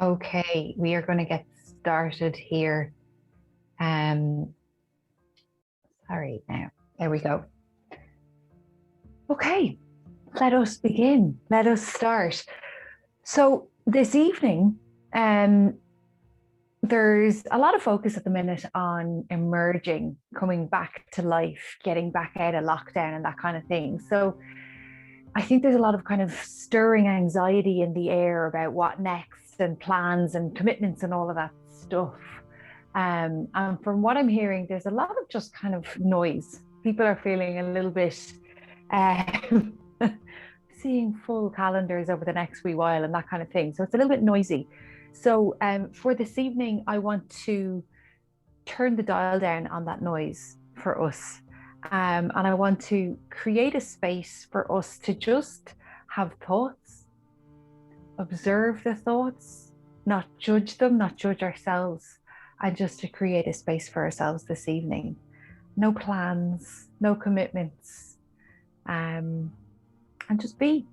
Okay, we are going to get started here. Um, sorry, now, there we go. Okay, let us begin. Let us start. So this evening, there's a lot of focus at the minute on emerging, coming back to life, getting back out of lockdown and that kind of thing. So I think there's a lot of kind of stirring anxiety in the air about what next and plans and commitments and all of that stuff. And from what I'm hearing, there's a lot of just kind of noise. People are feeling a little bit seeing full calendars over the next wee while and that kind of thing. So it's a little bit noisy. So for this evening, I want to turn the dial down on that noise for us. And I want to create a space for us to just have thoughts, observe the thoughts, not judge them, not judge ourselves, and just to create a space for ourselves this evening. No plans, no commitments, and just be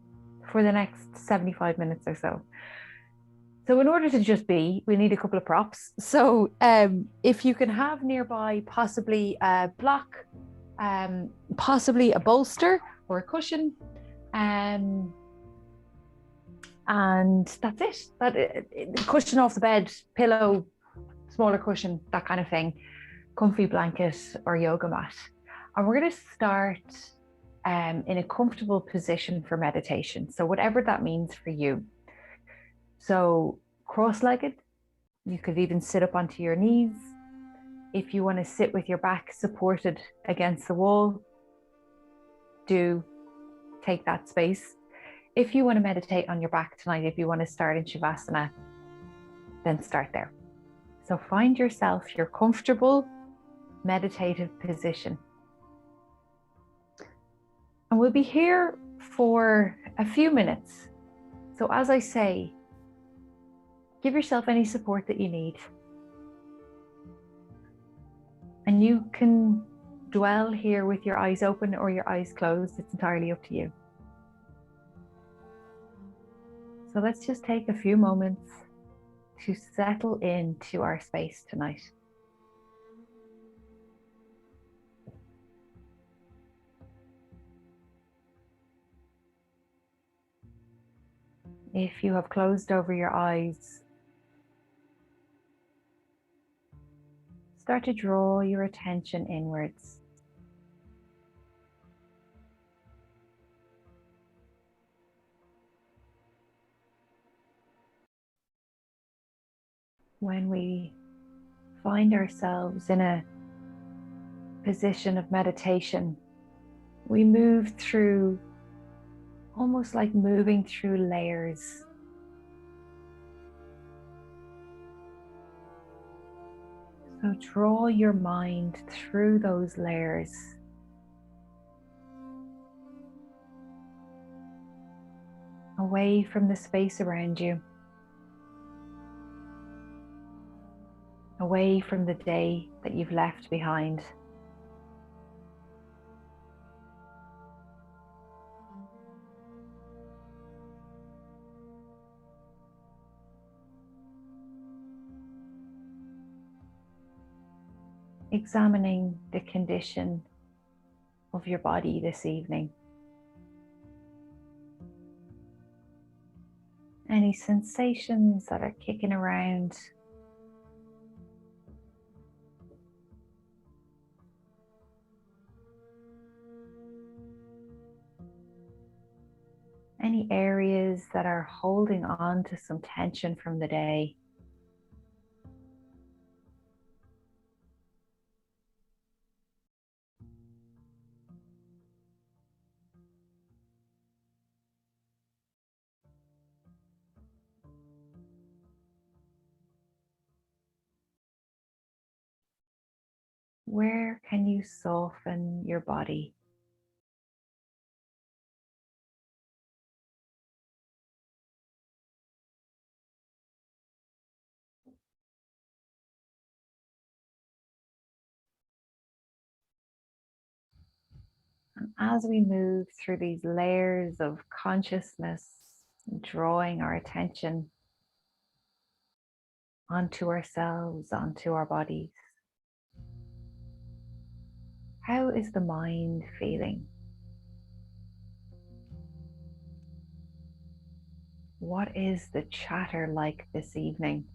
for the next 75 minutes or so. So in order to just be, we need a couple of props. So if you can have nearby possibly a block, possibly a bolster or a cushion, and that's it. Cushion off the bed, pillow, smaller cushion, that kind of thing, comfy blanket or yoga mat. And we're going to start in a comfortable position for meditation. So whatever that means for you. So cross-legged, you could even sit up onto your knees. If you want to sit with your back supported against the wall, do take that space. If you want to meditate on your back tonight, if you want to start in Shavasana, then start there. So find yourself your comfortable meditative position. And we'll be here for a few minutes. So as I say, give yourself any support that you need. And you can dwell here with your eyes open or your eyes closed. It's entirely up to you. So let's just take a few moments to settle into our space tonight. If you have closed over your eyes, start to draw your attention inwards. When we find ourselves in a position of meditation, we move through, almost like moving through layers. So draw your mind through those layers. Away from the space around you. Away from the day that you've left behind. Examining the condition of your body this evening. Any sensations that are kicking around. Any areas that are holding on to some tension from the day. Where can you soften your body? And as we move through these layers of consciousness, drawing our attention onto ourselves, onto our bodies. How is the mind feeling? What is the chatter like this evening?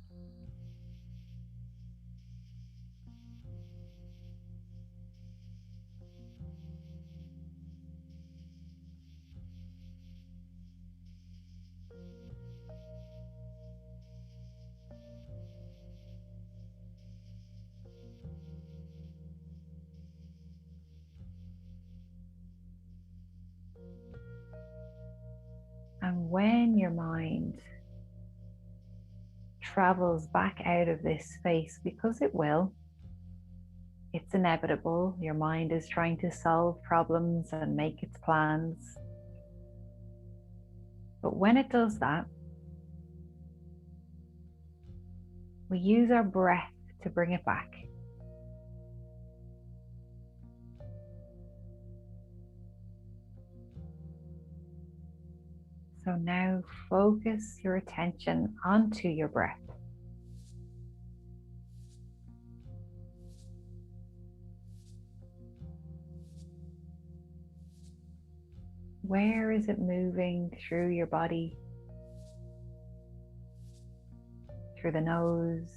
And when your mind travels back out of this space, because it will, it's inevitable. Your mind is trying to solve problems and make its plans. But when it does that, we use our breath to bring it back. So now focus your attention onto your breath. Where is it moving through your body? Through the nose,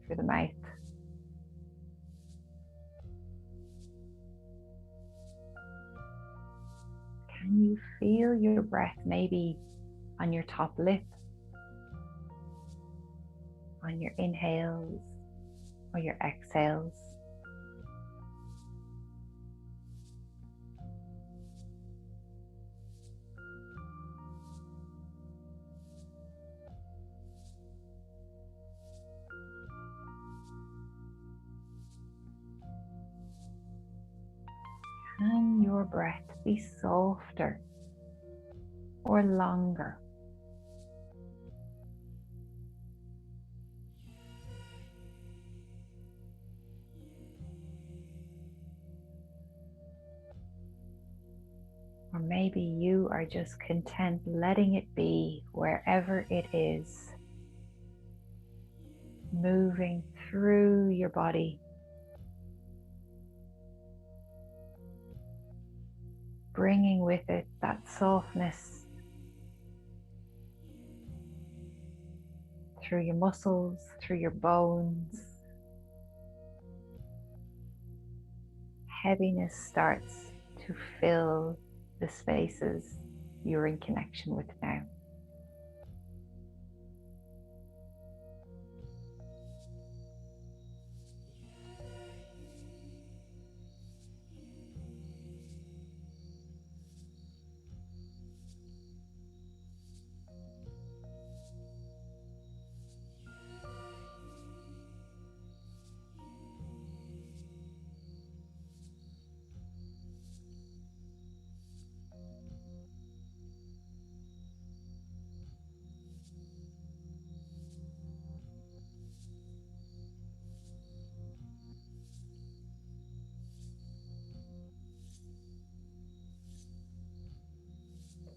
through the mouth. Can you feel your breath maybe on your top lip, on your inhales or your exhales? Can your breath be softer or longer? Or maybe you are just content letting it be wherever it is, moving through your body, bringing with it that softness through your muscles, through your bones. Heaviness starts to fill the spaces you're in connection with now.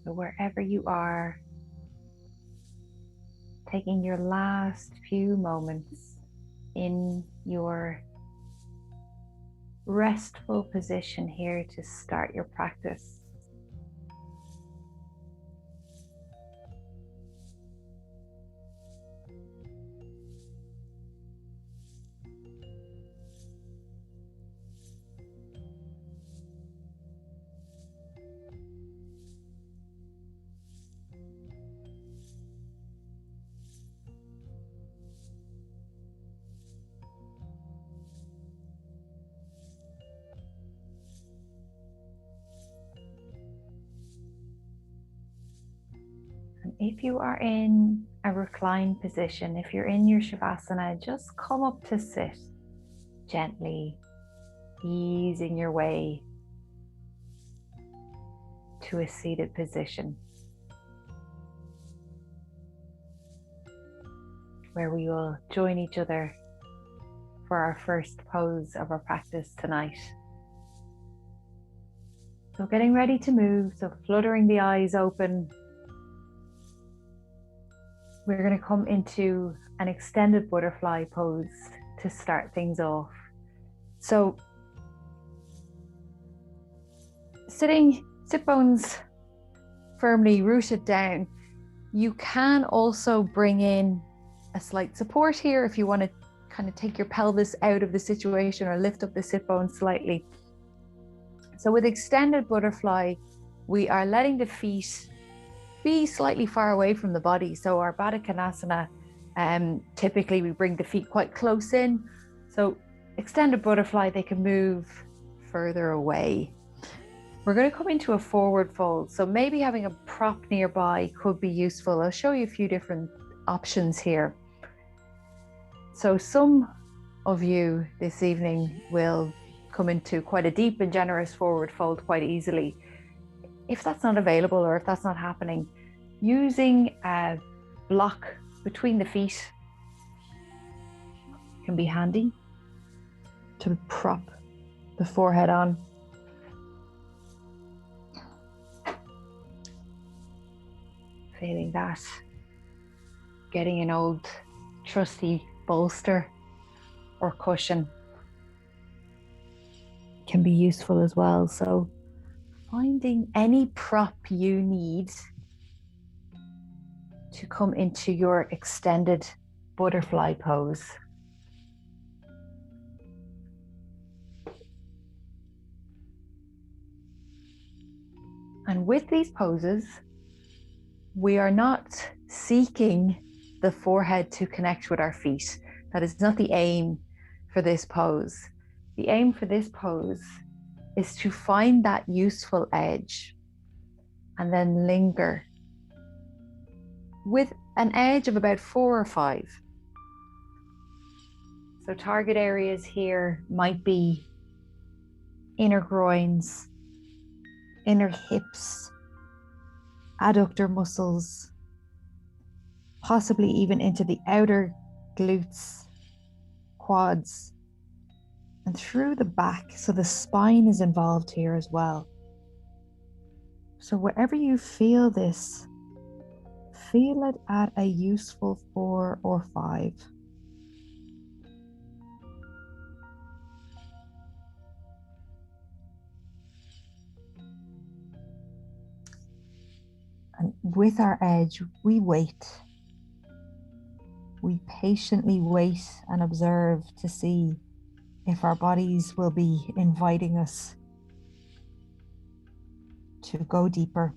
So wherever you are, taking your last few moments in your restful position here to start your practice. And if you are in a reclined position, if you're in your Shavasana, just come up to sit gently, easing your way to a seated position, where we will join each other for our first pose of our practice tonight. So getting ready to move, so fluttering the eyes open, we're going to come into an extended butterfly pose to start things off. So sitting, sit bones firmly rooted down. You can also bring in a slight support here if you want to kind of take your pelvis out of the situation or lift up the sit bones slightly. So with extended butterfly, we are letting the feet be slightly far away from the body. So our Baddha Konasana, typically we bring the feet quite close in. So extended butterfly, they can move further away. We're going to come into a forward fold. So maybe having a prop nearby could be useful. I'll show you a few different options here. So some of you this evening will come into quite a deep and generous forward fold quite easily. If that's not available or if that's not happening, using a block between the feet can be handy to prop the forehead on. Feeling that, getting an old trusty bolster or cushion can be useful as well. So finding any prop you need to come into your extended butterfly pose. And with these poses, we are not seeking the forehead to connect with our feet. That is not the aim for this pose. The aim for this pose is to find that useful edge and then linger with an edge of about 4 or 5. So target areas here might be inner groins, inner hips, adductor muscles, possibly even into the outer glutes, quads, and through the back. So the spine is involved here as well. So wherever you feel this, feel it at a useful 4 or 5. And with our edge, we wait. We patiently wait and observe to see if our bodies will be inviting us to go deeper.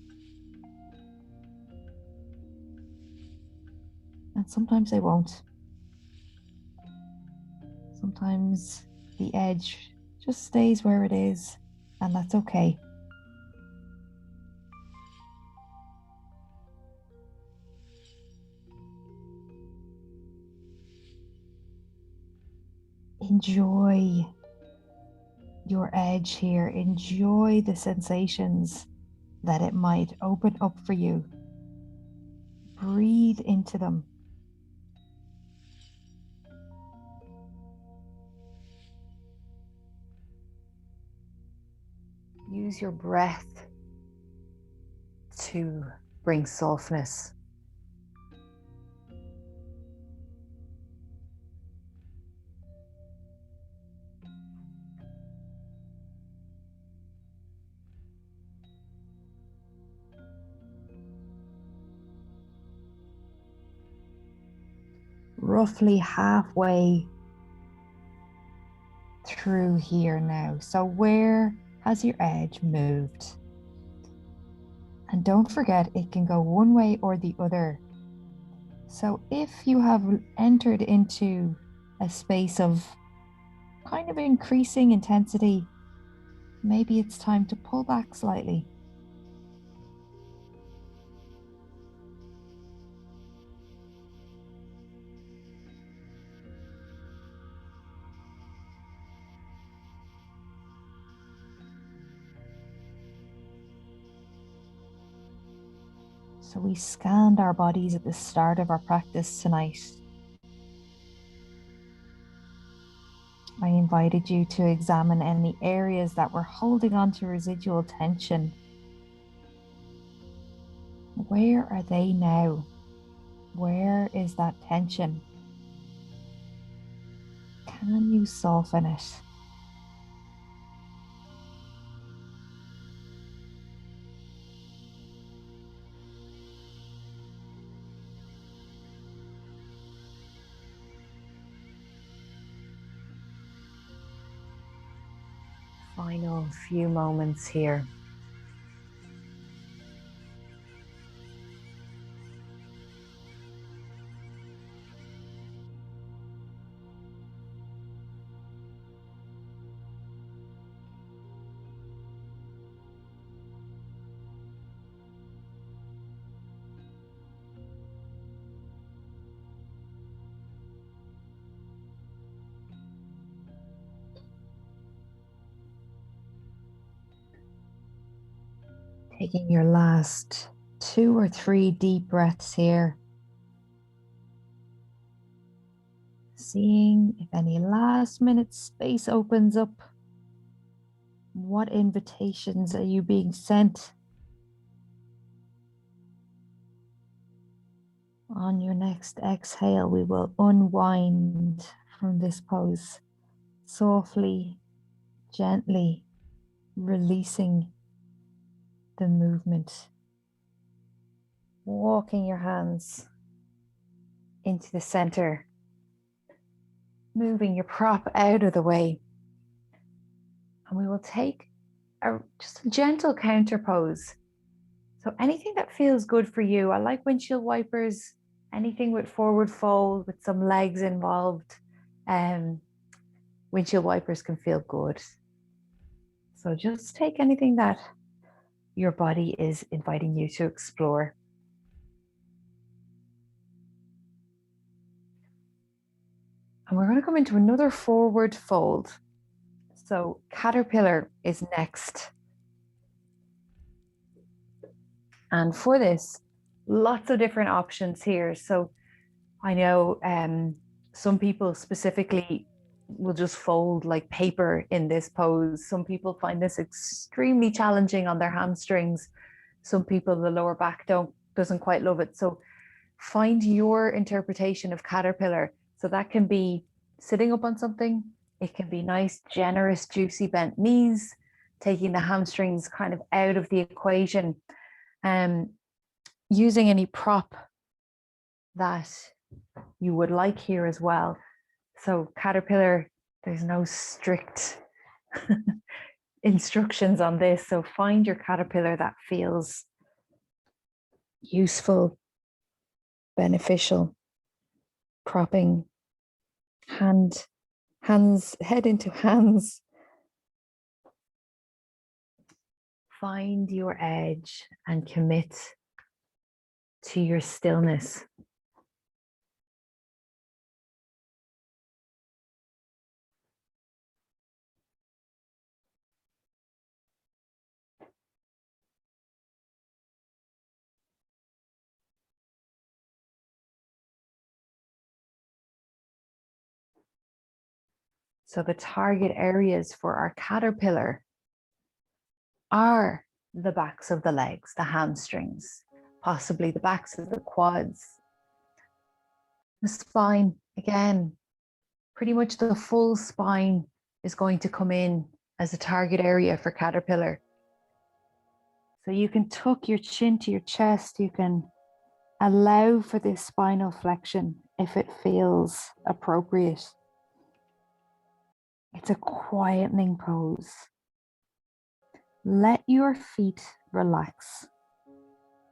And sometimes they won't. Sometimes the edge just stays where it is, and that's okay. Enjoy your edge here. Enjoy the sensations that it might open up for you. Breathe into them. Use your breath to bring softness. Roughly halfway through here now. So where has your edge moved? And don't forget, it can go one way or the other. So if you have entered into a space of kind of increasing intensity, maybe it's time to pull back slightly. So we scanned our bodies at the start of our practice tonight. I invited you to examine any areas that were holding on to residual tension. Where are they now? Where is that tension? Can you soften it? Final few moments here. Taking your last 2 or 3 deep breaths here. Seeing if any last minute space opens up. What invitations are you being sent? On your next exhale, we will unwind from this pose, softly, gently releasing the movement. Walking your hands into the center, moving your prop out of the way. And we will take just a gentle counter pose. So anything that feels good for you. I like windshield wipers, anything with forward fold, with some legs involved. Windshield wipers can feel good. So just take anything that your body is inviting you to explore. And we're going to come into another forward fold. So caterpillar is next. And for this, lots of different options here. So I know some people specifically will just fold like paper in this pose. Some people find this extremely challenging on their hamstrings. Some people, the lower back doesn't quite love it. So find your interpretation of caterpillar. So that can be sitting up on something. It can be nice, generous, juicy bent knees, taking the hamstrings kind of out of the equation. Using any prop that you would like here as well. So caterpillar, there's no strict instructions on this. So find your caterpillar that feels useful, beneficial, propping hands, head into hands. Find your edge and commit to your stillness. So the target areas for our caterpillar are the backs of the legs, the hamstrings, possibly the backs of the quads, the spine. Again, pretty much the full spine is going to come in as a target area for caterpillar. So you can tuck your chin to your chest. You can allow for this spinal flexion if it feels appropriate. It's a quietening pose. Let your feet relax.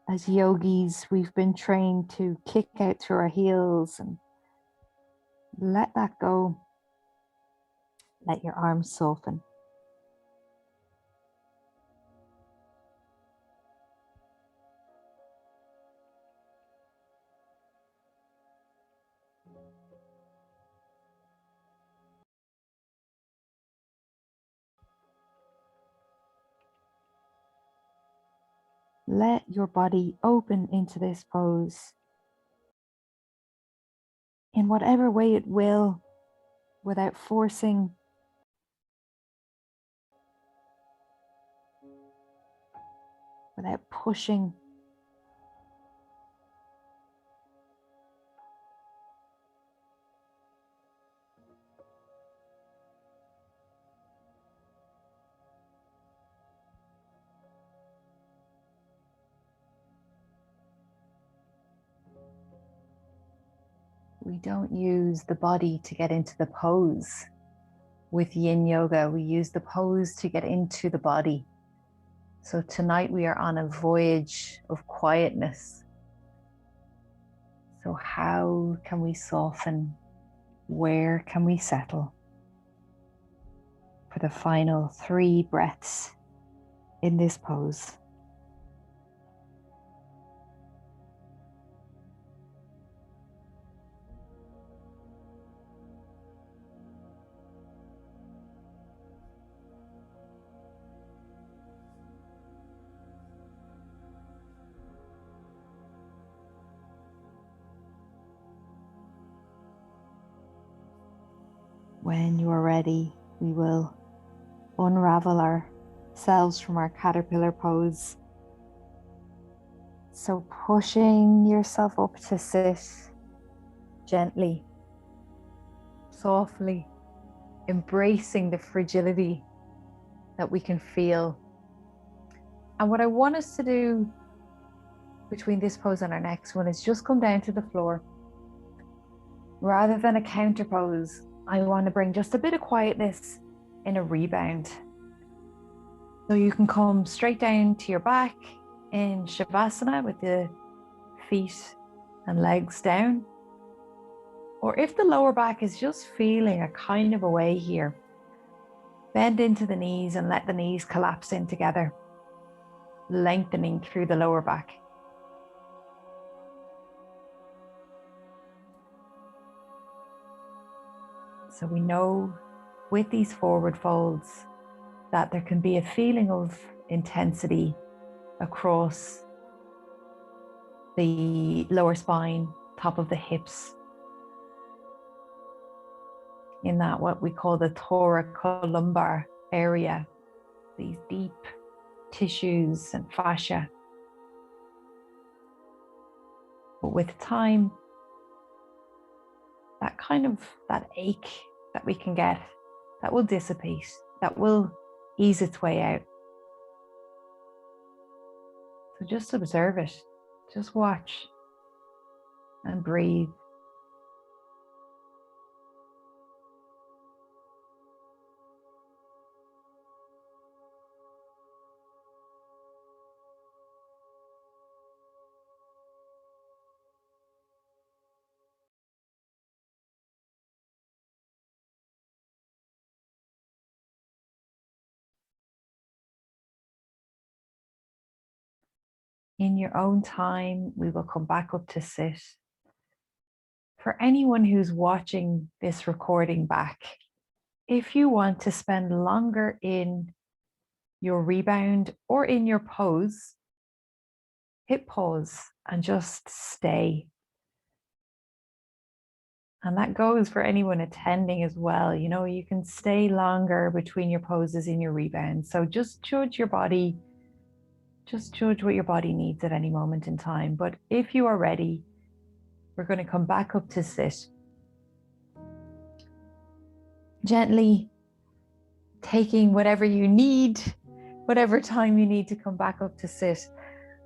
As yogis, we've been trained to kick out through our heels and let that go. Let your arms soften. Let your body open into this pose in whatever way it will, without forcing. Without pushing. We don't use the body to get into the pose. With Yin Yoga, we use the pose to get into the body. So tonight we are on a voyage of quietness. So how can we soften? Where can we settle? For the final 3 breaths in this pose. When you are ready, we will unravel ourselves from our caterpillar pose. So pushing yourself up to sit gently, softly, embracing the fragility that we can feel. And what I want us to do between this pose and our next one is just come down to the floor. Rather than a counter pose, I want to bring just a bit of quietness in a rebound. So you can come straight down to your back in Shavasana with the feet and legs down. Or if the lower back is just feeling a kind of away here, bend into the knees and let the knees collapse in together, lengthening through the lower back. So we know with these forward folds that there can be a feeling of intensity across the lower spine, top of the hips, in that what we call the thoracolumbar area, these deep tissues and fascia. But with time, that ache that we can get, that will dissipate, that will ease its way out. So just observe it, just watch and breathe. In your own time, we will come back up to sit. For anyone who's watching this recording back, if you want to spend longer in your rebound or in your pose, hit pause and just stay. And that goes for anyone attending as well. You know, you can stay longer between your poses in your rebound. So just judge your body. Just judge what your body needs at any moment in time. But if you are ready, we're going to come back up to sit. Gently taking whatever you need, whatever time you need to come back up to sit.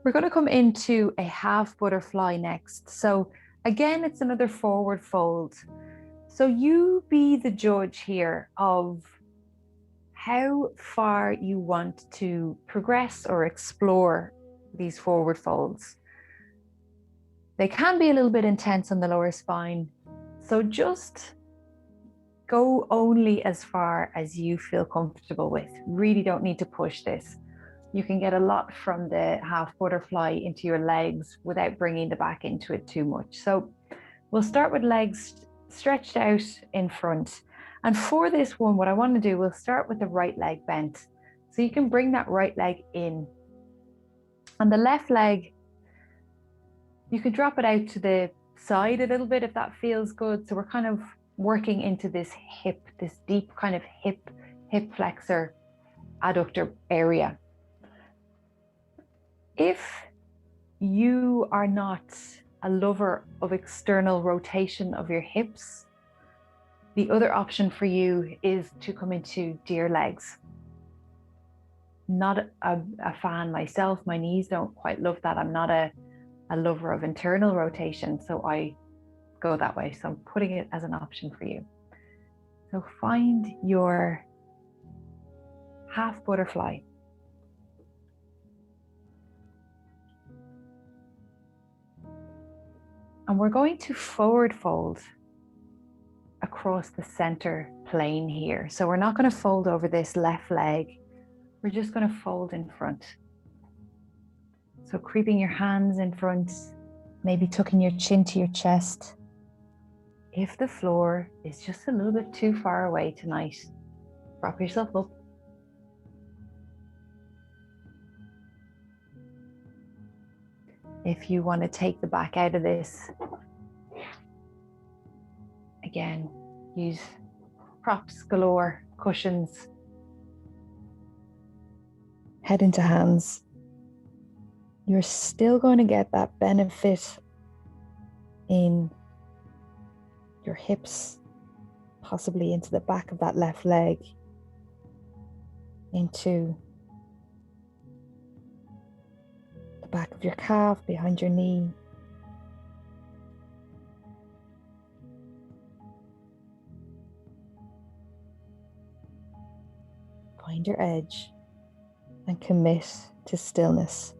We're going to come into a half butterfly next. So again, it's another forward fold. So you be the judge here of how far you want to progress or explore these forward folds. They can be a little bit intense on the lower spine. So just go only as far as you feel comfortable with. Really don't need to push this. You can get a lot from the half butterfly into your legs without bringing the back into it too much. So we'll start with legs stretched out in front. And for this one, what I want to do, we'll start with the right leg bent. So you can bring that right leg in. And the left leg, you can drop it out to the side a little bit if that feels good. So we're kind of working into this hip, this deep kind of hip flexor adductor area. If you are not a lover of external rotation of your hips, the other option for you is to come into deer legs. Not a fan myself. My knees don't quite love that. I'm not a lover of internal rotation, so I go that way. So I'm putting it as an option for you. So find your half butterfly. And we're going to forward fold across the center plane here. So we're not going to fold over this left leg. We're just going to fold in front. So creeping your hands in front, maybe tucking your chin to your chest. If the floor is just a little bit too far away tonight, prop yourself up. If you want to take the back out of this, again, use props galore, cushions, head into hands. You're still going to get that benefit in your hips, possibly into the back of that left leg, into the back of your calf, behind your knee. Find your edge and commit to stillness.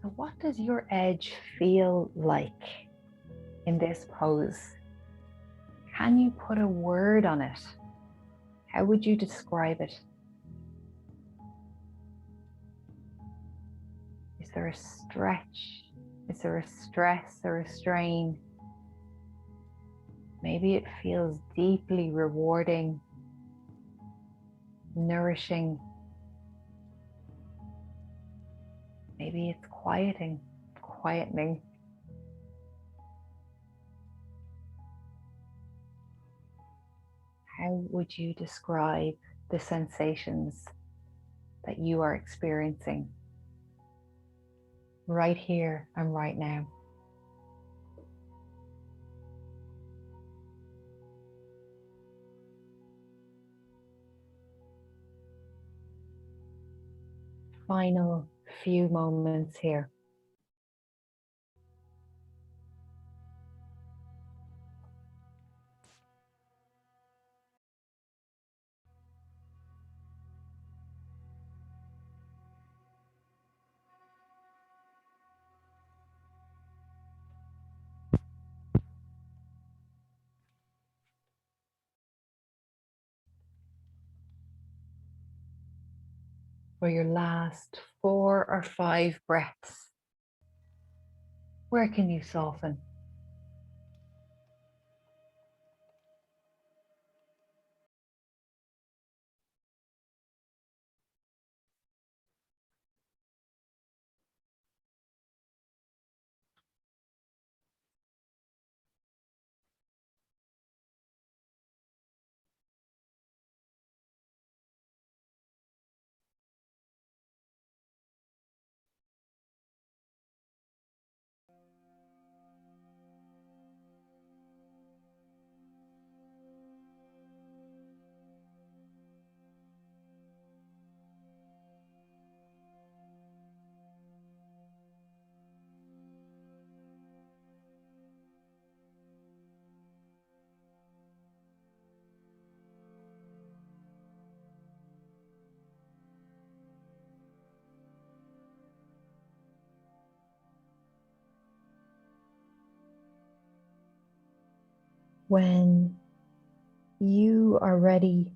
So what does your edge feel like in this pose? Can you put a word on it? How would you describe it? Is there a stretch? Is there a stress or a strain? Maybe it feels deeply rewarding, nourishing. Maybe it's quietening. How would you describe the sensations that you are experiencing right here and right now? Final few moments here. For your last 4 or 5 breaths, where can you soften? When you are ready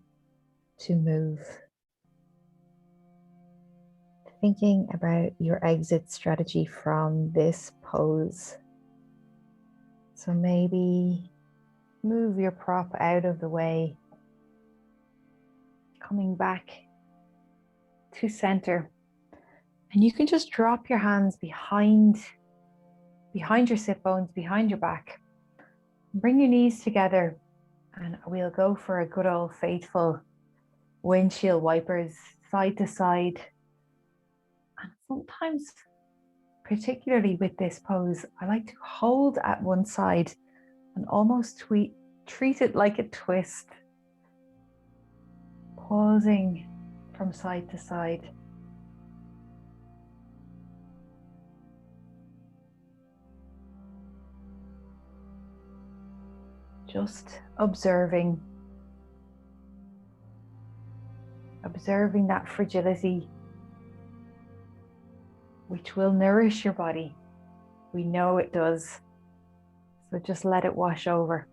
to move, thinking about your exit strategy from this pose. So maybe move your prop out of the way, coming back to center. And you can just drop your hands behind your sit bones, behind your back. Bring your knees together and we'll go for a good old faithful windshield wipers side to side. And sometimes, particularly with this pose, I like to hold at one side and almost treat it like a twist, pausing from side to side. Just observing that fragility, which will nourish your body. We know it does. So just let it wash over.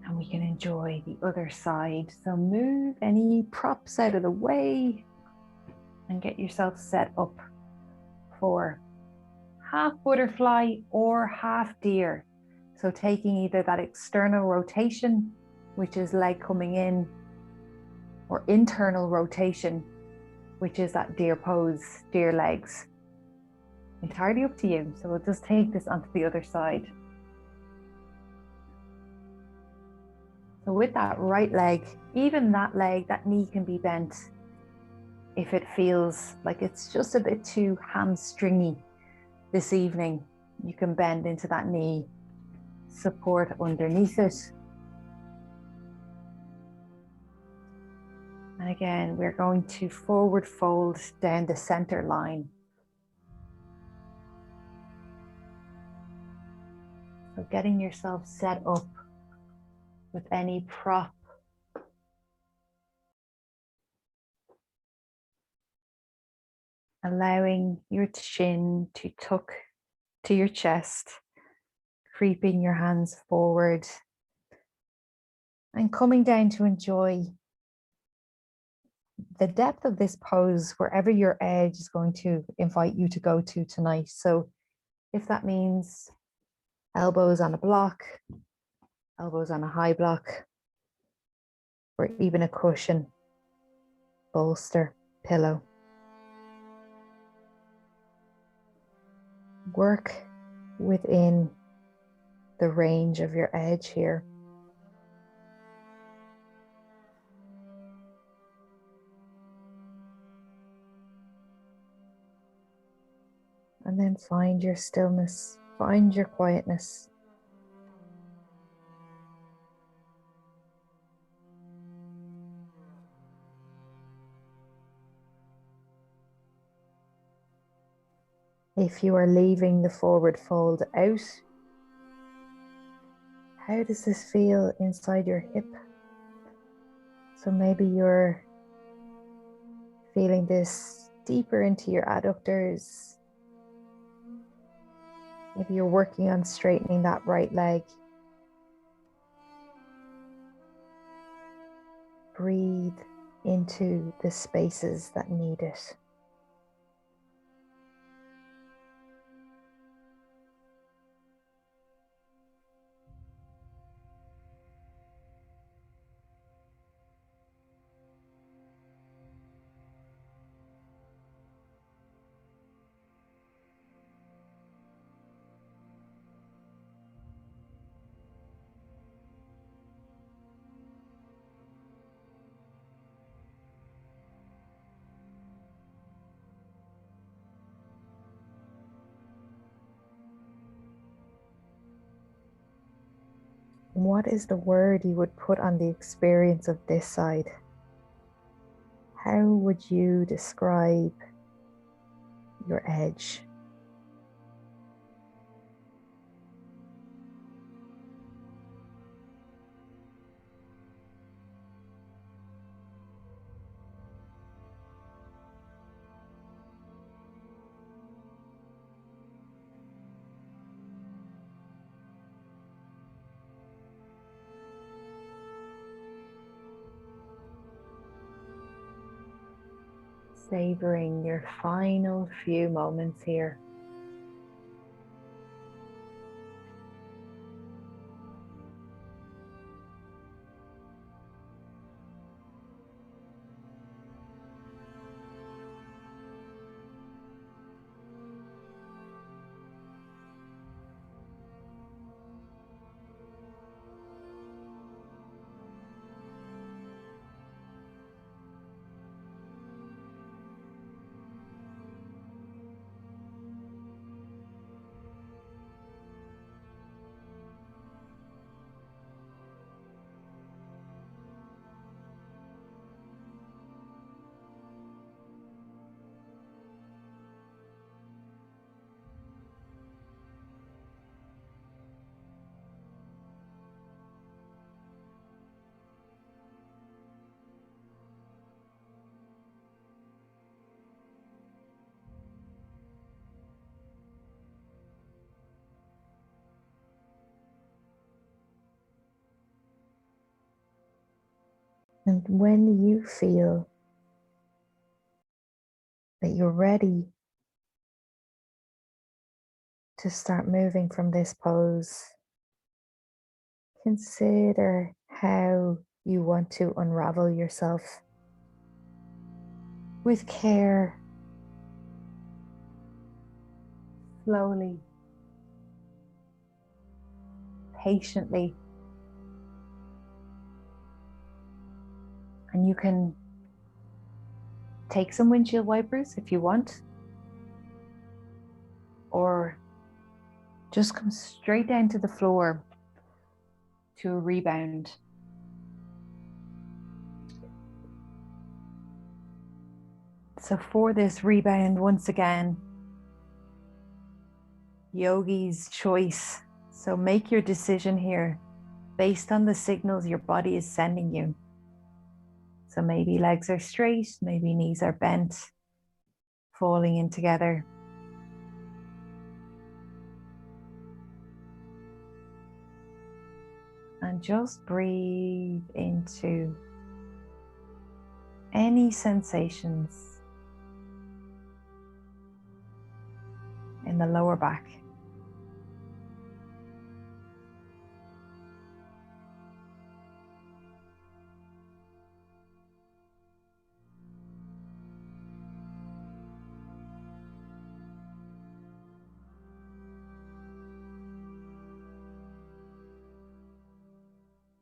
And we can enjoy the other side. So move any props out of the way and get yourself set up for half butterfly or half deer. So taking either that external rotation, which is leg coming in, or internal rotation, which is that deer pose, deer legs. Entirely up to you. So we'll just take this onto the other side. So with that right leg, even that leg, that knee can be bent if it feels like it's just a bit too hamstringy this evening. You can bend into that knee, support underneath it. And again, we're going to forward fold down the center line. So getting yourself set up with any prop. Allowing your chin to tuck to your chest, creeping your hands forward and coming down to enjoy the depth of this pose wherever your edge is going to invite you to go to tonight. So if that means elbows on a block, elbows on a high block, or even a cushion, bolster, pillow. Work within the range of your edge here. And then find your stillness, find your quietness. If you are leaving the forward fold out, how does this feel inside your hip? So maybe you're feeling this deeper into your adductors. Maybe you're working on straightening that right leg. Breathe into the spaces that need it. What is the word you would put on the experience of this side? How would you describe your edge? Savoring your final few moments here. And when you feel that you're ready to start moving from this pose, consider how you want to unravel yourself with care, slowly, patiently. And you can take some windshield wipers if you want, or just come straight down to the floor to a rebound. So for this rebound, once again, yogi's choice. So make your decision here based on the signals your body is sending you. So maybe legs are straight, maybe knees are bent, falling in together. And just breathe into any sensations in the lower back.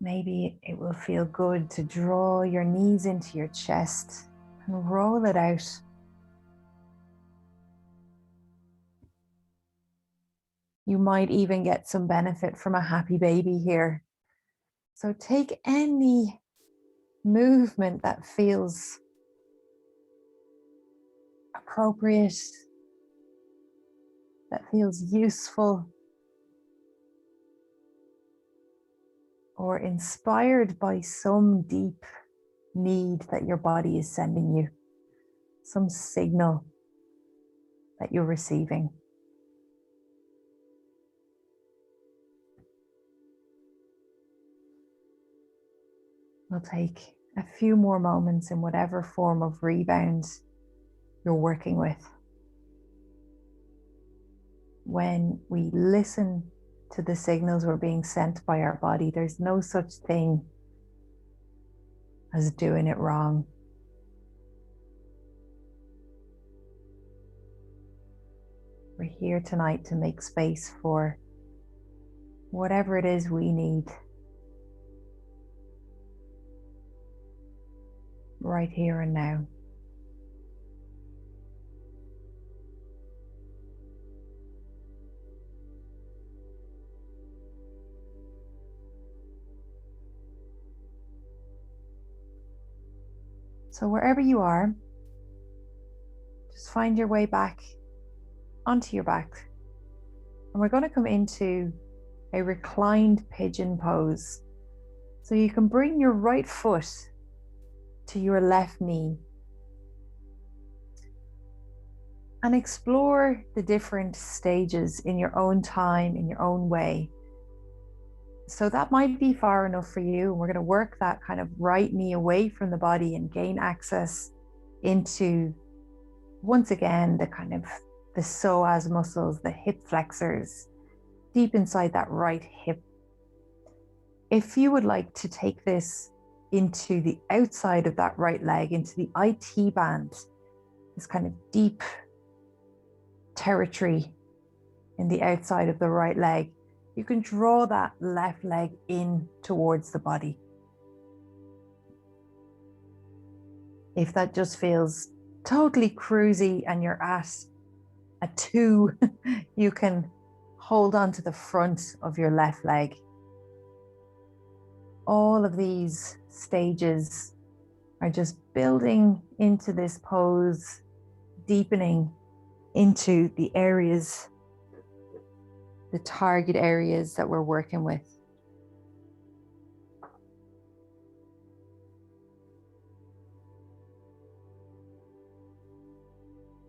Maybe it will feel good to draw your knees into your chest and roll it out. You might even get some benefit from a happy baby here. So take any movement that feels appropriate, that feels useful, or inspired by some deep need that your body is sending you, some signal that you're receiving. We'll take a few more moments in whatever form of rebound you're working with. When we listen to the signals we're being sent by our body, there's no such thing as doing it wrong. We're here tonight to make space for whatever it is we need right here and now. So wherever you are, just find your way back onto your back. And we're going to come into a reclined pigeon pose. So you can bring your right foot to your left knee and explore the different stages in your own time, in your own way. So that might be far enough for you. And we're going to work that kind of right knee away from the body and gain access into, once again, the kind of the psoas muscles, the hip flexors, deep inside that right hip. If you would like to take this into the outside of that right leg, into the IT band, this kind of deep territory in the outside of the right leg, you can draw that left leg in towards the body. If that just feels totally cruisy and you're at a 2, you can hold on to the front of your left leg. All of these stages are just building into this pose, deepening into the areas, the target areas that we're working with.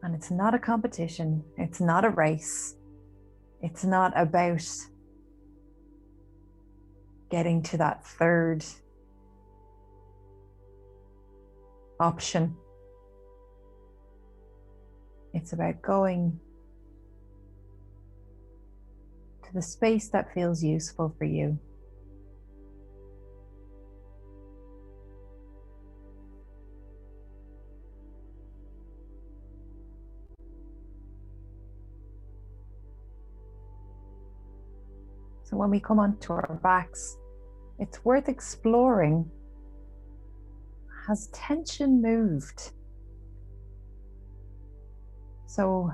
And it's not a competition. It's not a race. It's not about getting to that third option. It's about going to the space that feels useful for you. So when we come onto our backs, it's worth exploring. Has tension moved? So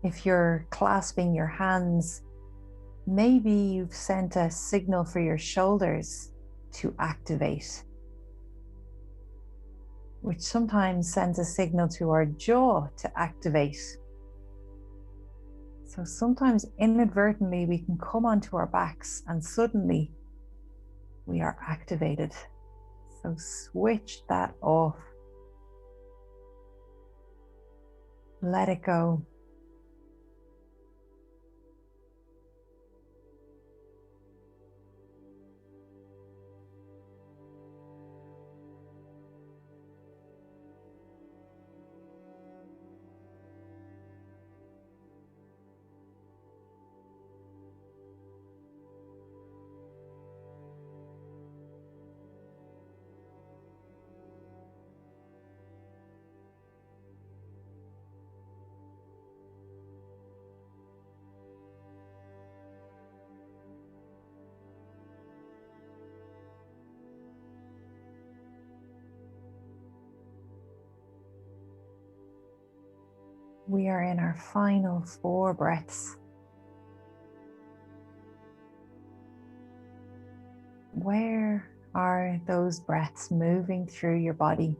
if you're clasping your hands, maybe you've sent a signal for your shoulders to activate, which sometimes sends a signal to our jaw to activate. So sometimes inadvertently we can come onto our backs and suddenly we are activated. So switch that off. Let it go. We are in our final 4 breaths. Where are those breaths moving through your body?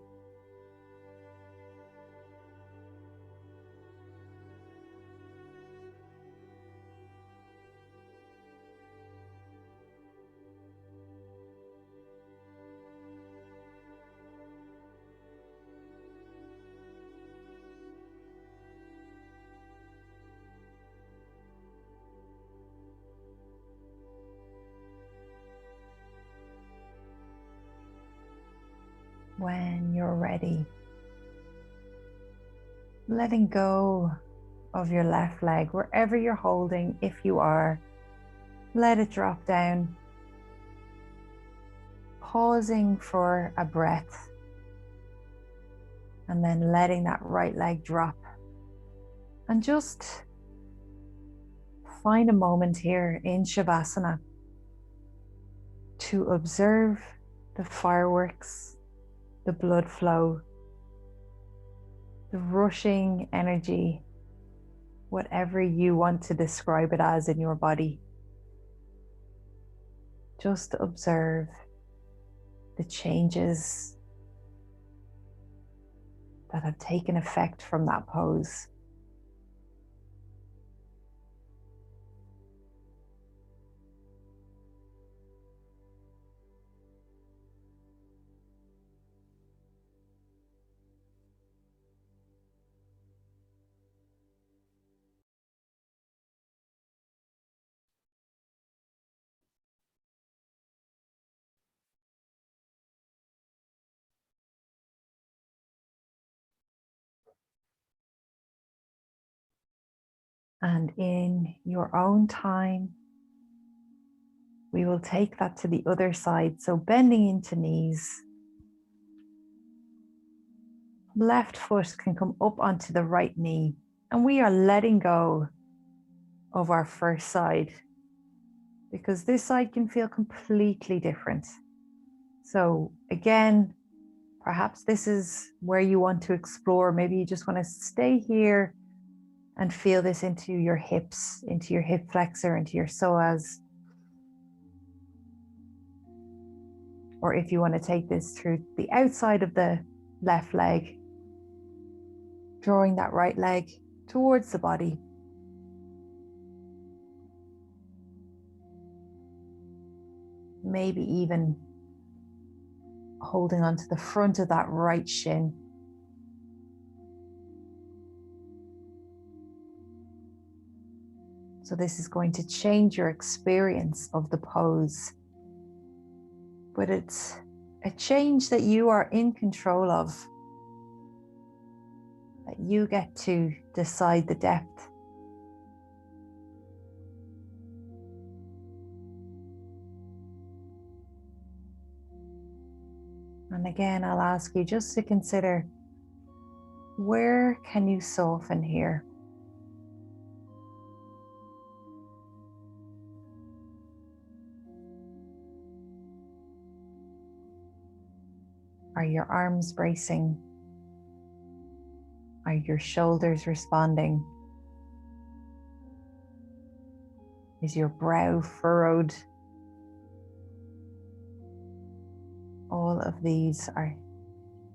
When you're ready, letting go of your left leg, wherever you're holding, if you are, let it drop down. Pausing for a breath and then letting that right leg drop. And just find a moment here in Shavasana to observe the fireworks, the blood flow, the rushing energy, whatever you want to describe it as in your body. Just observe the changes that have taken effect from that pose. And in your own time, we will take that to the other side. So bending into knees. Left foot can come up onto the right knee. And we are letting go of our first side because this side can feel completely different. So again, perhaps this is where you want to explore. Maybe you just want to stay here and feel this into your hips, into your hip flexor, into your psoas. Or if you want to take this through the outside of the left leg, drawing that right leg towards the body. Maybe even holding onto the front of that right shin. So this is going to change your experience of the pose. But it's a change that you are in control of, that you get to decide the depth. And again, I'll ask you just to consider, where can you soften here? Are your arms bracing? Are your shoulders responding? Is your brow furrowed? All of these are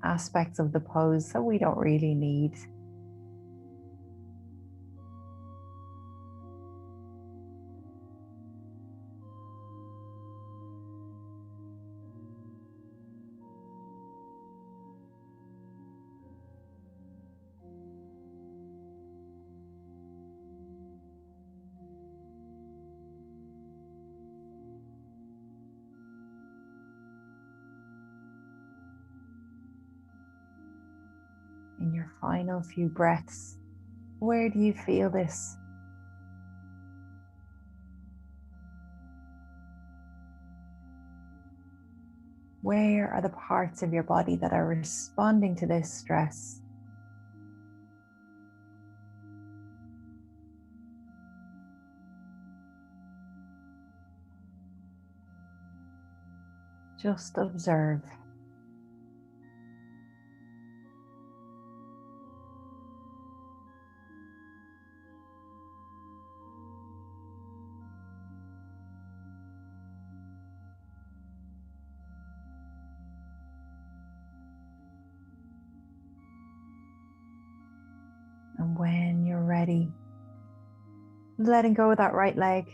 aspects of the pose that we don't really need. In your final few breaths, where do you feel this? Where are the parts of your body that are responding to this stress? Just observe. And when you're ready, letting go of that right leg,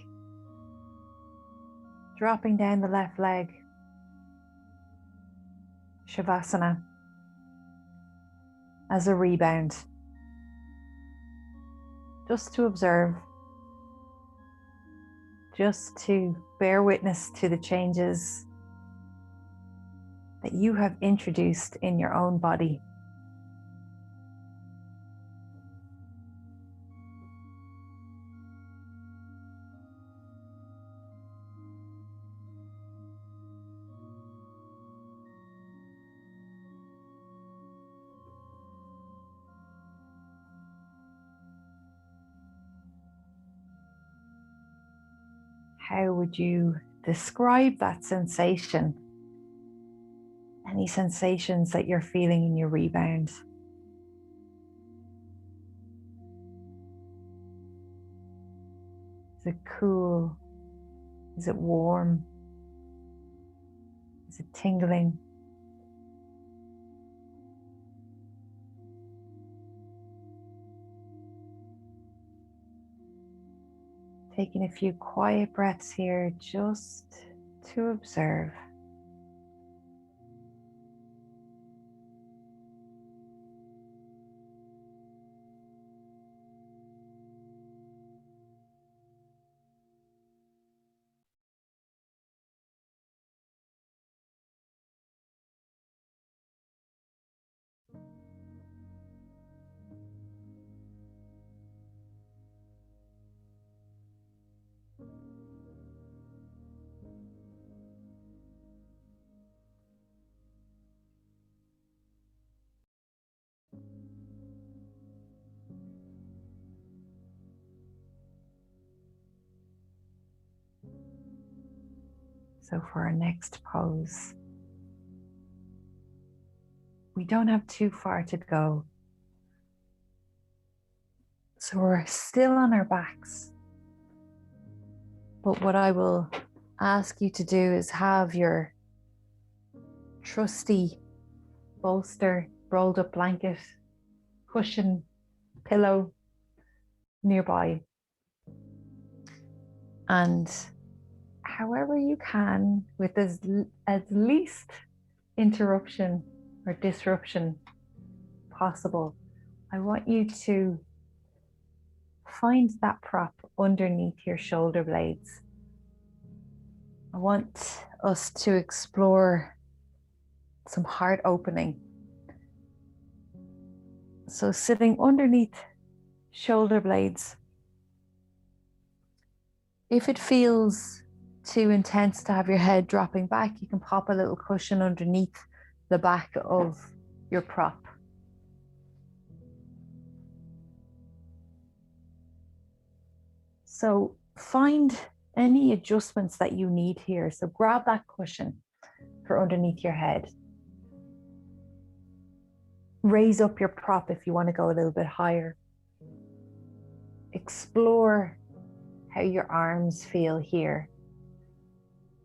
dropping down the left leg, Shavasana, as a rebound, just to observe, just to bear witness to the changes that you have introduced in your own body. How would you describe that sensation? Any sensations that you're feeling in your rebound? Is it cool? Is it warm? Is it tingling? Taking a few quiet breaths here just to observe. So for our next pose, we don't have too far to go. So we're still on our backs. But what I will ask you to do is have your trusty bolster, rolled up blanket, cushion, pillow nearby. And however you can, with as least interruption or disruption possible, I want you to find that prop underneath your shoulder blades. I want us to explore some heart opening. So sitting underneath shoulder blades. If it feels too intense to have your head dropping back, you can pop a little cushion underneath the back of your prop. So find any adjustments that you need here. So grab that cushion for underneath your head. Raise up your prop if you want to go a little bit higher. Explore how your arms feel here.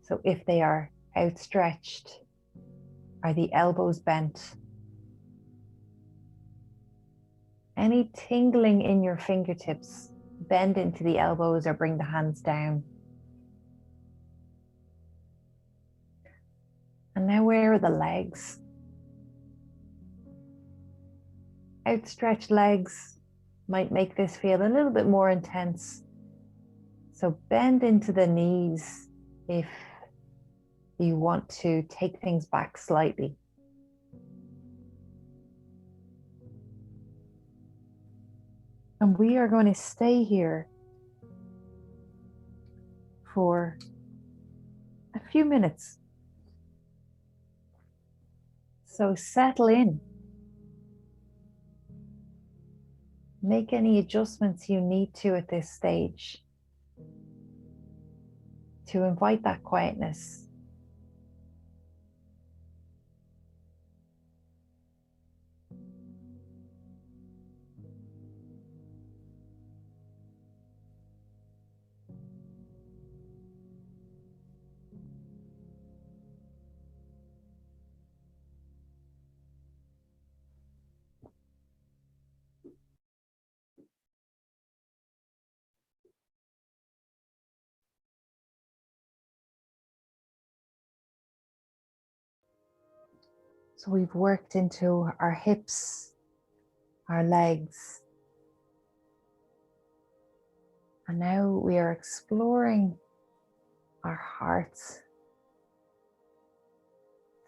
So if they are outstretched, are the elbows bent? Any tingling in your fingertips, bend into the elbows or bring the hands down. And now where are the legs? Outstretched legs might make this feel a little bit more intense. So bend into the knees if you want to take things back slightly. And we are going to stay here for a few minutes. So settle in. Make any adjustments you need to at this stage to invite that quietness. So we've worked into our hips, our legs, and now we are exploring our hearts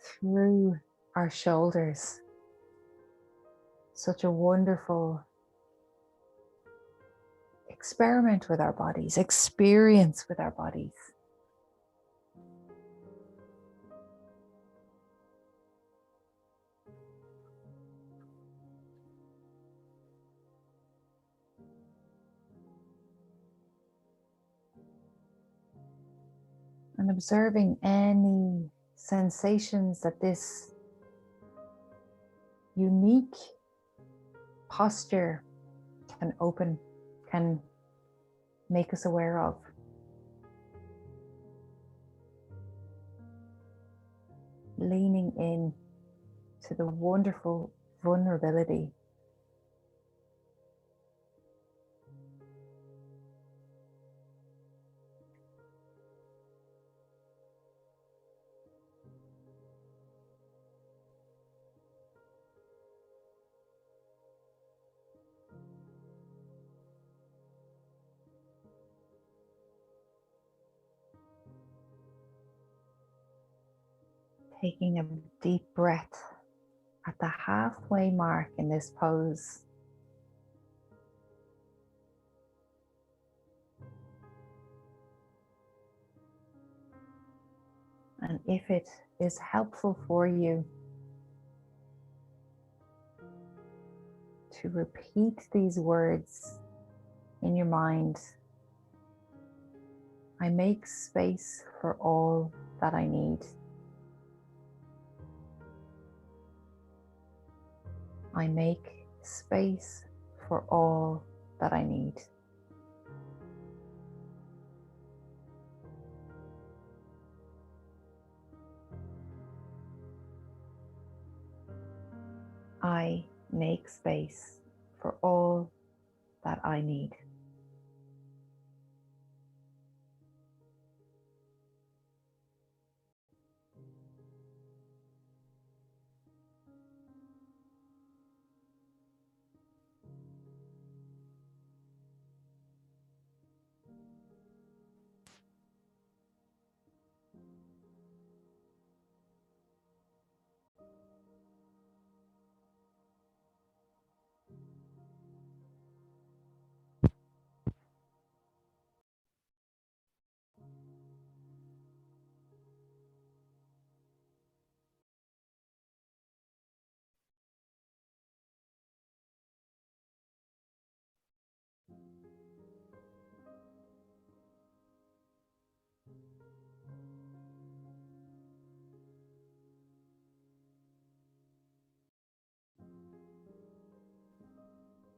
through our shoulders. Such a wonderful experiment with our bodies, experience with our bodies. And observing any sensations that this unique posture can make us aware of. Leaning in to the wonderful vulnerability. Taking a deep breath at the halfway mark in this pose. And if it is helpful for you to repeat these words in your mind, I make space for all that I need. I make space for all that I need. I make space for all that I need.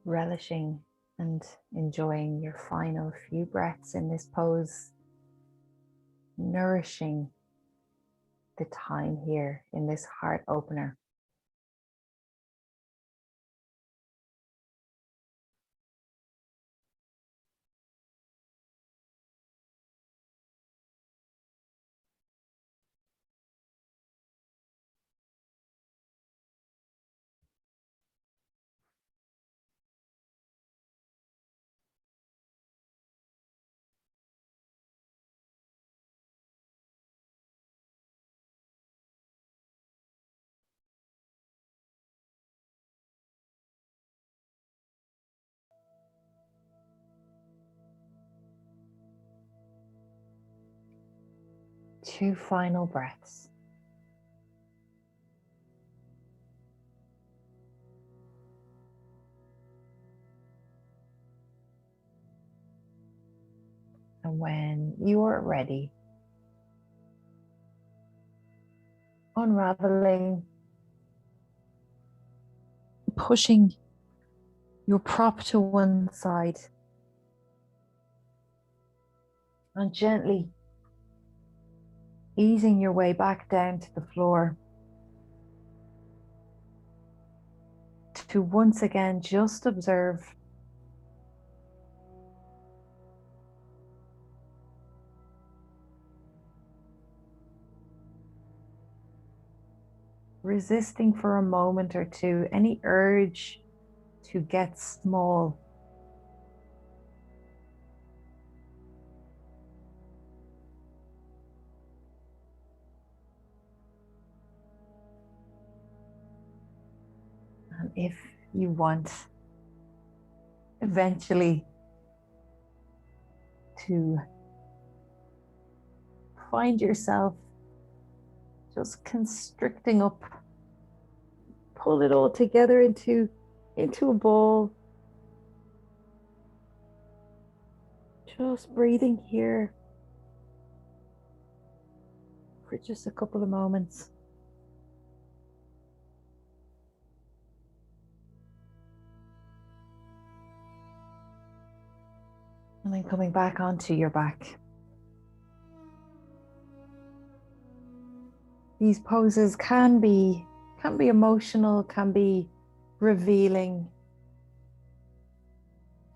relishing and enjoying your final few breaths in this pose, nourishing the time here in this heart opener. Two final breaths. And when you are ready, unraveling, pushing your prop to one side and gently easing your way back down to the floor to once again just observe. Resisting for a moment or two any urge to get small. And if you want eventually to find yourself just constricting up, pull it all together into a ball. Just breathing here for just a couple of moments. And then coming back onto your back. These poses can be emotional, can be revealing.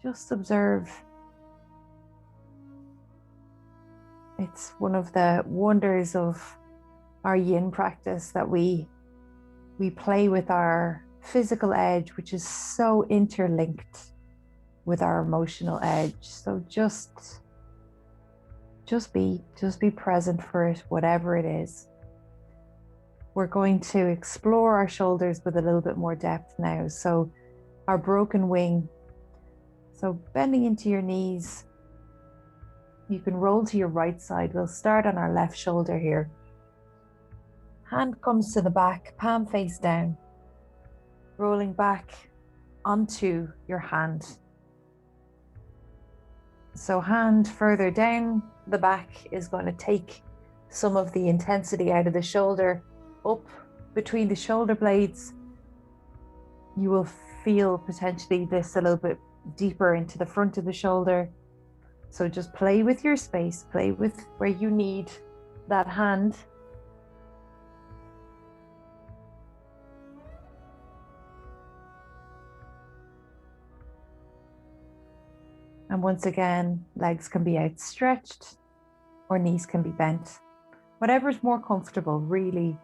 Just observe. It's one of the wonders of our yin practice that we play with our physical edge, which is so interlinked with our emotional edge. So just be present for it, whatever it is. We're going to explore our shoulders with a little bit more depth now. So our broken wing. So bending into your knees, you can roll to your right side. We'll start on our left shoulder here. Hand comes to the back, palm face down, rolling back onto your hand. So hand further down the back is going to take some of the intensity out of the shoulder, up between the shoulder blades. You will feel potentially this a little bit deeper into the front of the shoulder. So just play with your space, play with where you need that hand. And once again, legs can be outstretched or knees can be bent. Whatever's more comfortable really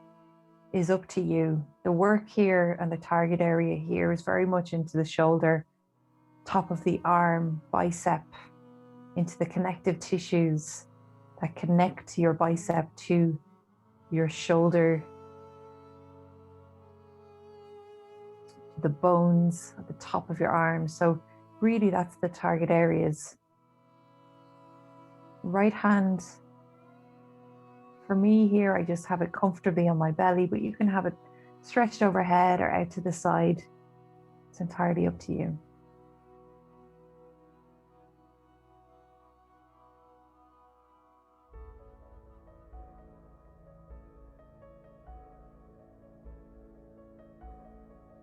is up to you. The work here and the target area here is very much into the shoulder, top of the arm, bicep, into the connective tissues that connect your bicep to your shoulder, the bones at the top of your arm. So really that's the target areas. Right hand, for me here, I just have it comfortably on my belly, but you can have it stretched overhead or out to the side. It's entirely up to you.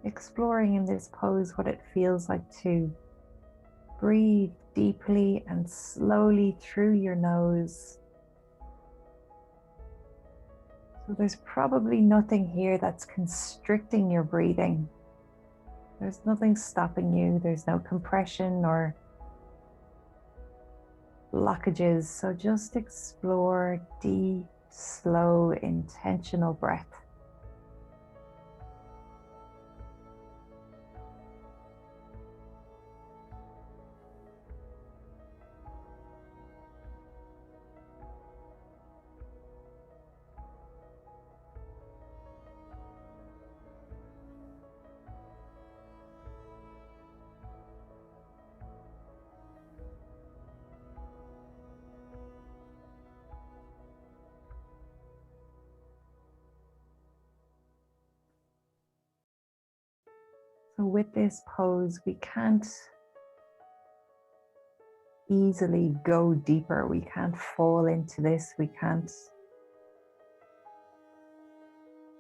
exploring in this pose what it feels like to breathe deeply and slowly through your nose. So there's probably nothing here that's constricting your breathing. There's nothing stopping you. There's no compression or blockages. So just explore deep, slow, intentional breath. So with this pose, we can't easily go deeper. We can't fall into this. We can't,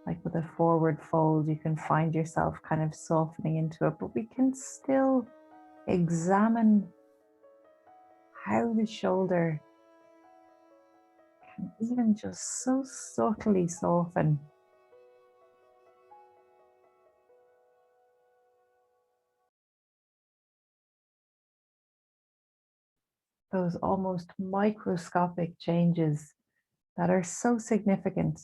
like with a forward fold, you can find yourself kind of softening into it, but we can still examine how the shoulder can even just so subtly soften. Those almost microscopic changes that are so significant.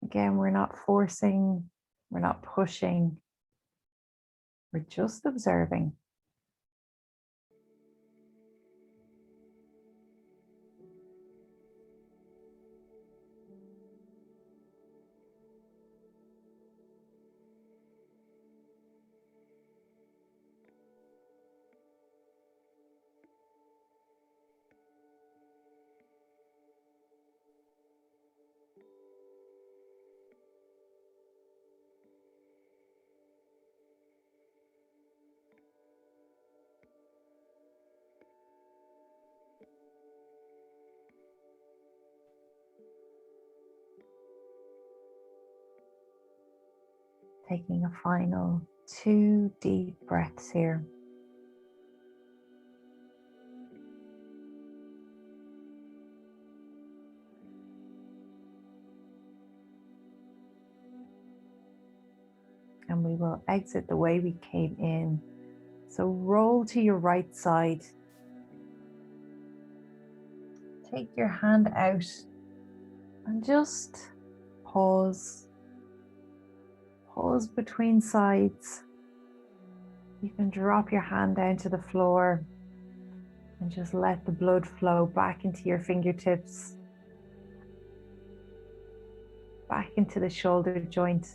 Again, we're not forcing, we're not pushing, we're just observing. Taking a final 2 deep breaths here. And we will exit the way we came in. So roll to your right side. Take your hand out and just pause. Pause between sides. You can drop your hand down to the floor and just let the blood flow back into your fingertips, back into the shoulder joint.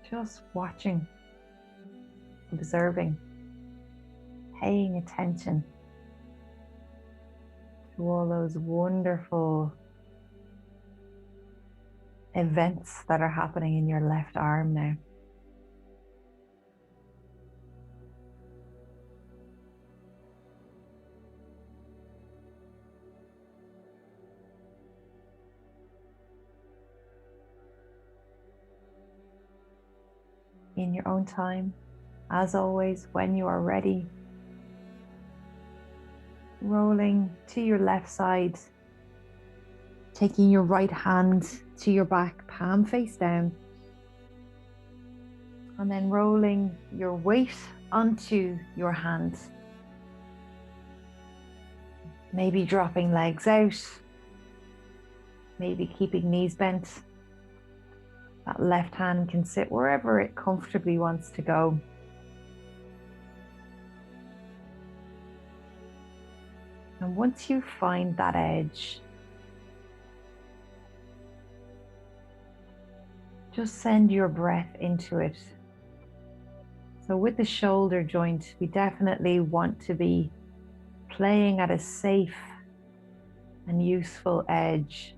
Just watching, observing, paying attention to all those wonderful events that are happening in your left arm now. In your own time, as always, when you are ready, rolling to your left side, taking your right hand to your back, palm face down, and then rolling your weight onto your hand. Maybe dropping legs out, maybe keeping knees bent. That left hand can sit wherever it comfortably wants to go. And once you find that edge, just send your breath into it. So with the shoulder joint, we definitely want to be playing at a safe and useful edge.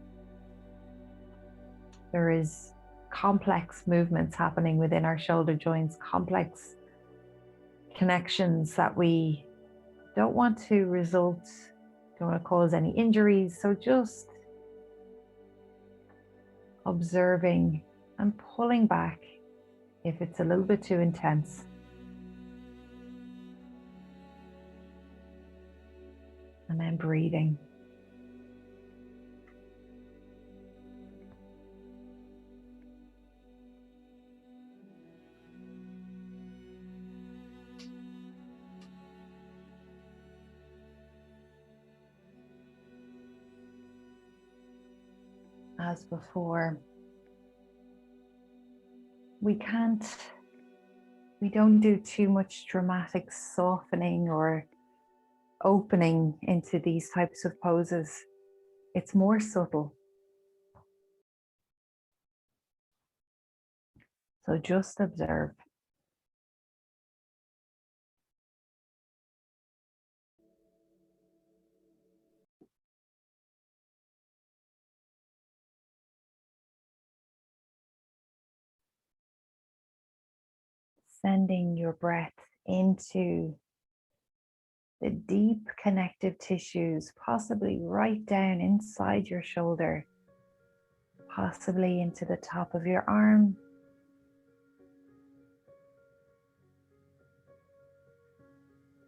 There is complex movements happening within our shoulder joints, complex connections that we don't want to result, don't want to cause any injuries. So just observing and pulling back if it's a little bit too intense. And then breathing. As before, we don't do too much dramatic softening or opening into these types of poses. It's more subtle. So just observe. Sending your breath into the deep connective tissues, possibly right down inside your shoulder, possibly into the top of your arm.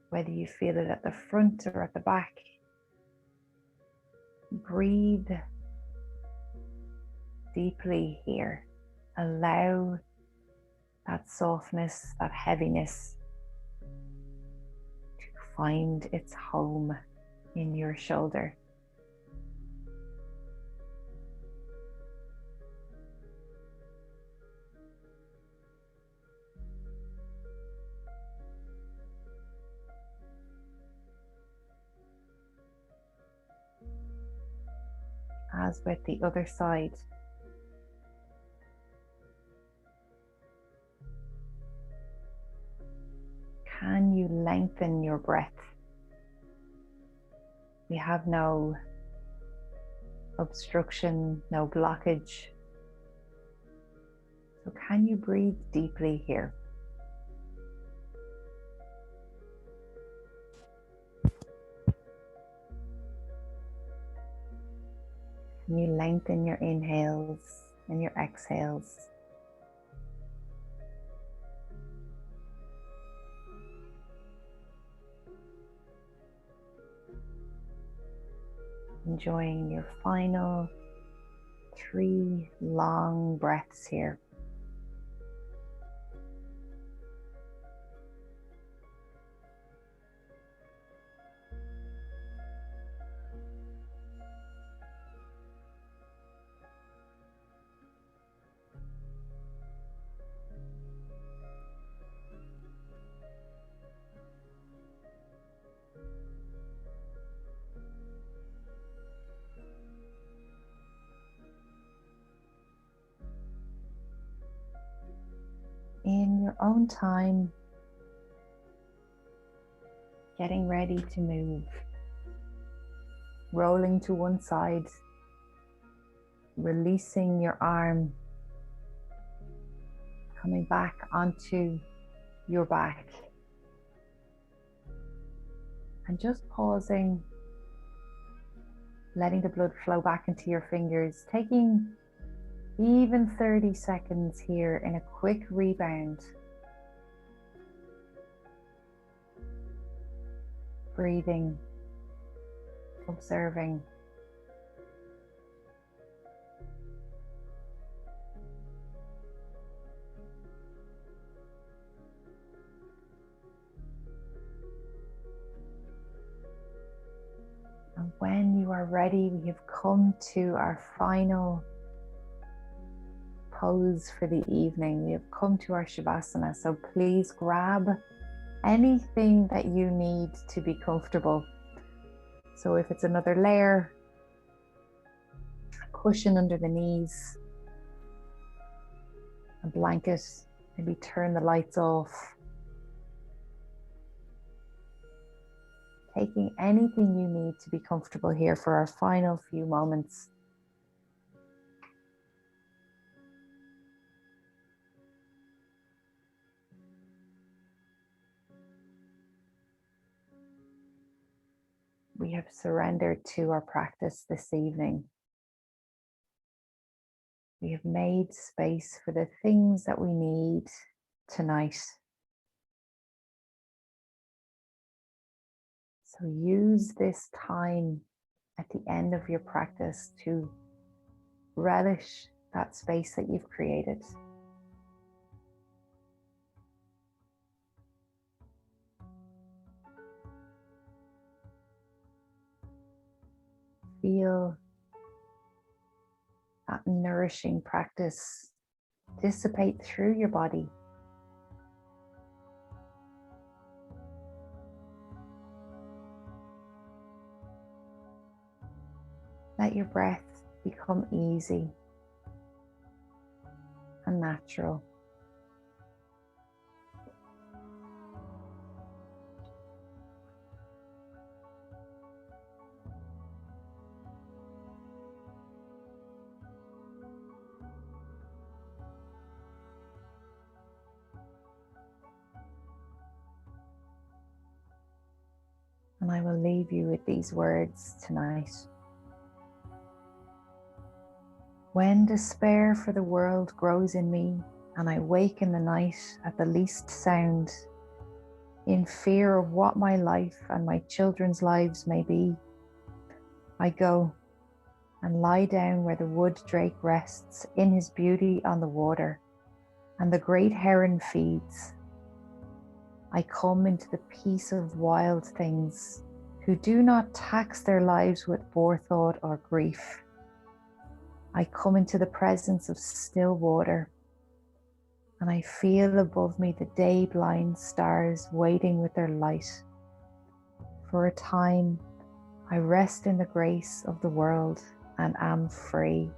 Whether you feel it at the front or at the back, breathe deeply here. Allow that softness, that heaviness to find its home in your shoulder. As with the other side, can you lengthen your breath? We have no obstruction, no blockage. So can you breathe deeply here? Can you lengthen your inhales and your exhales? Enjoying your final 3 long breaths here. In your own time, getting ready to move, rolling to one side, releasing your arm, coming back onto your back, and just pausing, letting the blood flow back into your fingers, taking even 30 seconds here in a quick rebound. Breathing, observing. And when you are ready, we have come to our final pose for the evening. We have come to our Shavasana. So please grab anything that you need to be comfortable. So if it's another layer, a cushion under the knees, a blanket, maybe turn the lights off. Taking anything you need to be comfortable here for our final few moments. we have surrendered to our practice this evening. We have made space for the things that we need tonight. So use this time at the end of your practice to relish that space that you've created. Feel that nourishing practice dissipate through your body. Let your breath become easy and natural. And I will leave you with these words tonight. When despair for the world grows in me, and I wake in the night at the least sound, in fear of what my life and my children's lives may be, I go and lie down where the wood drake rests in his beauty on the water, and the great heron feeds. I come into the peace of wild things, who do not tax their lives with forethought or grief. I come into the presence of still water, and I feel above me the day-blind stars waiting with their light. For a time, I rest in the grace of the world and am free.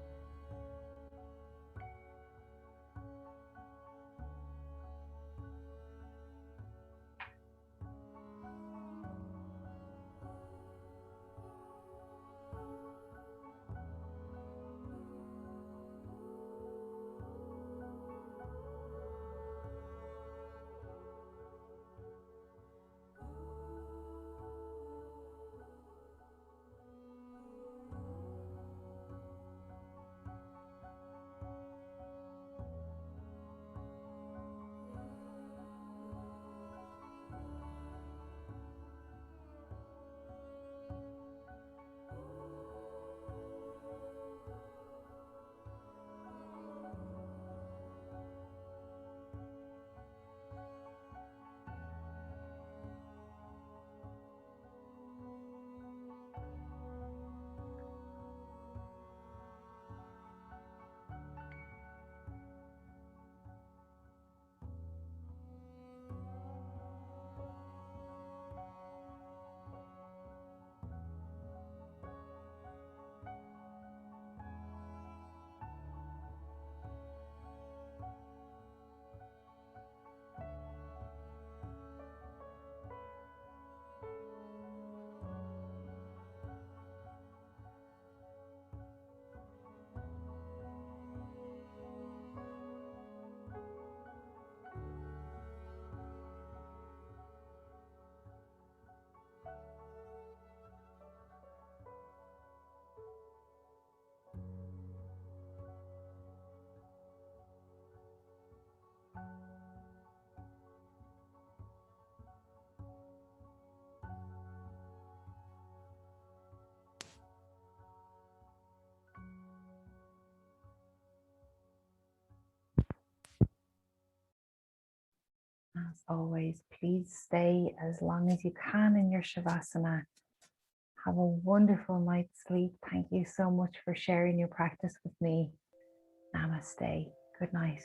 As always, please stay as long as you can in your Shavasana. Have a wonderful night's sleep. Thank you so much for sharing your practice with me. Namaste. Good night.